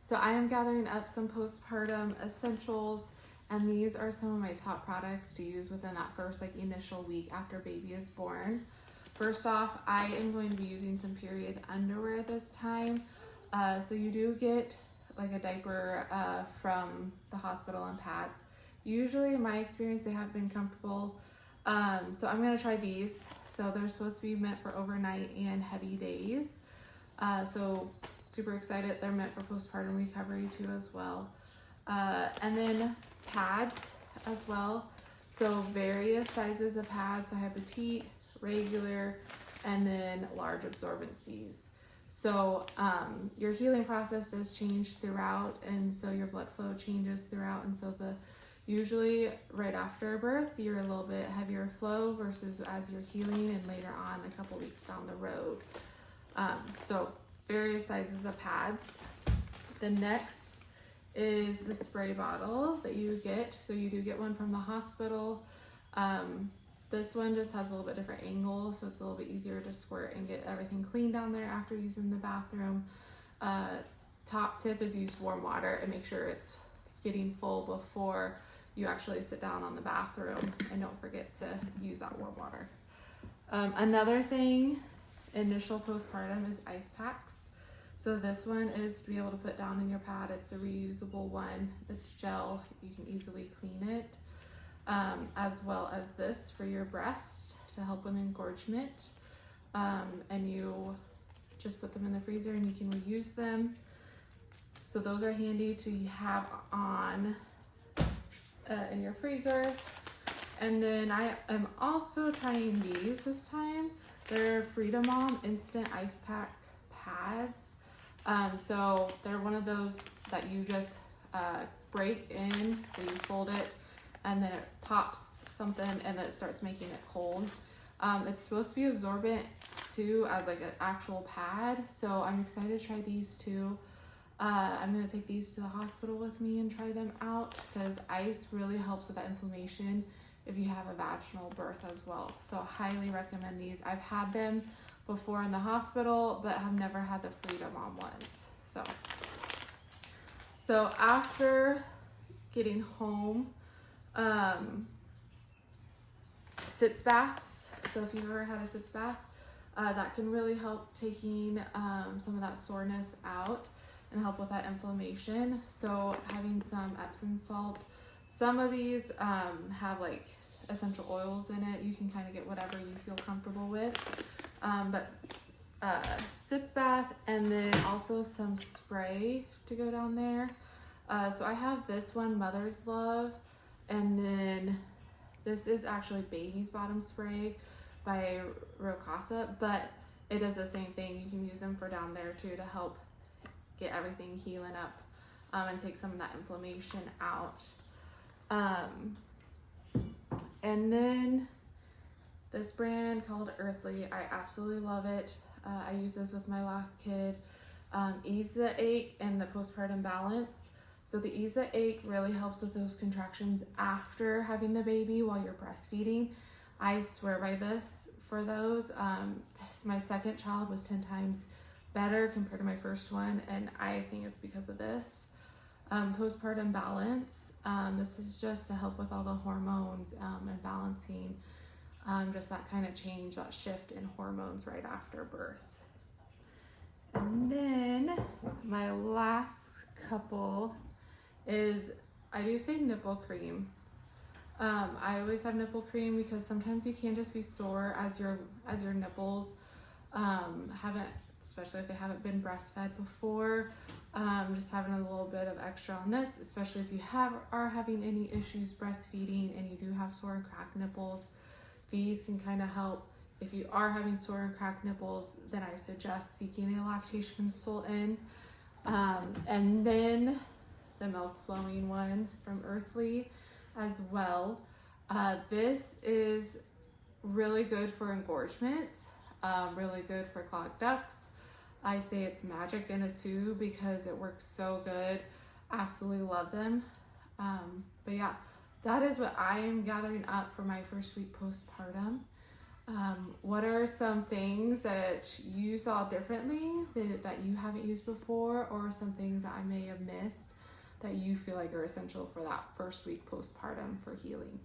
So I am gathering up some postpartum essentials, and these are some of my top products to use within that first initial week after baby is born. First off, I am going to be using some period underwear this time. So you do get a diaper from the hospital and pads. Usually in my experience, they have been comfortable. So I'm gonna try these. So they're supposed to be meant for overnight and heavy days. So super excited. They're meant for postpartum recovery too as well. And then pads as well. So various sizes of pads. So I have petite, regular, and then large absorbencies. So your healing process does change throughout, and so your blood flow changes throughout, and so usually right after birth you're a little bit heavier flow versus as you're healing and later on a couple weeks down the road. So various sizes of pads. The next is the spray bottle that you get. So you do get one from the hospital. This one just has a little bit different angle, so it's a little bit easier to squirt and get everything clean down there after using the bathroom. Top tip is use warm water and make sure it's getting full before you actually sit down on the bathroom, and don't forget to use that warm water. Another thing, initial postpartum, is ice packs. So this one is to be able to put down in your pad. It's a reusable one. It's gel. You can easily clean it. As well as this for your breast to help with engorgement. And you just put them in the freezer and you can reuse them. So those are handy to have on in your freezer. And then I am also trying these this time. They're Freedom Mom Instant Ice Pack Pads. So they're one of those that you just break in, so you fold it and then it pops something and then it starts making it cold. It's supposed to be absorbent too as an actual pad, so I'm excited to try these too. I'm gonna take these to the hospital with me and try them out because ice really helps with that inflammation if you have a vaginal birth as well. So highly recommend these. I've had them before in the hospital, but have never had the Freedom Mom ones. So after getting home, sitz baths. So if you've ever had a sitz bath, that can really help taking some of that soreness out and help with that inflammation. So having some Epsom salt. Some of these have essential oils in it. You can kind of get whatever you feel comfortable with. But sitz bath, and then also some spray to go down there. So I have this one, Mother's Love, and then this is actually Baby's Bottom Spray by Rocasa, but it does the same thing. You can use them for down there too to help get everything healing up and take some of that inflammation out. And then this brand called Earthly, I absolutely love it. I use this with my last kid. Ease the ache and the postpartum balance. So the Ease the ache really helps with those contractions after having the baby while you're breastfeeding. I swear by this for those. My second child was 10 times better compared to my first one, and I think it's because of this. Postpartum balance. This is just to help with all the hormones and balancing. Just that kind of change, that shift in hormones right after birth. And then my last couple is, I do say nipple cream. I always have nipple cream because sometimes you can just be sore as your nipples haven't, especially if they haven't been breastfed before. Just having a little bit of extra on this, especially if you are having any issues breastfeeding and you do have sore and cracked nipples. These can kind of help. If you are having sore and cracked nipples, then I suggest seeking a lactation consultant. And then the milk flowing one from Earthly as well. This is really good for engorgement, really good for clogged ducts. I say it's magic in a tube because it works so good. Absolutely love them. But yeah, that is what I am gathering up for my first week postpartum. What are some things that you saw differently that you haven't used before, or some things that I may have missed that you feel like are essential for that first week postpartum for healing?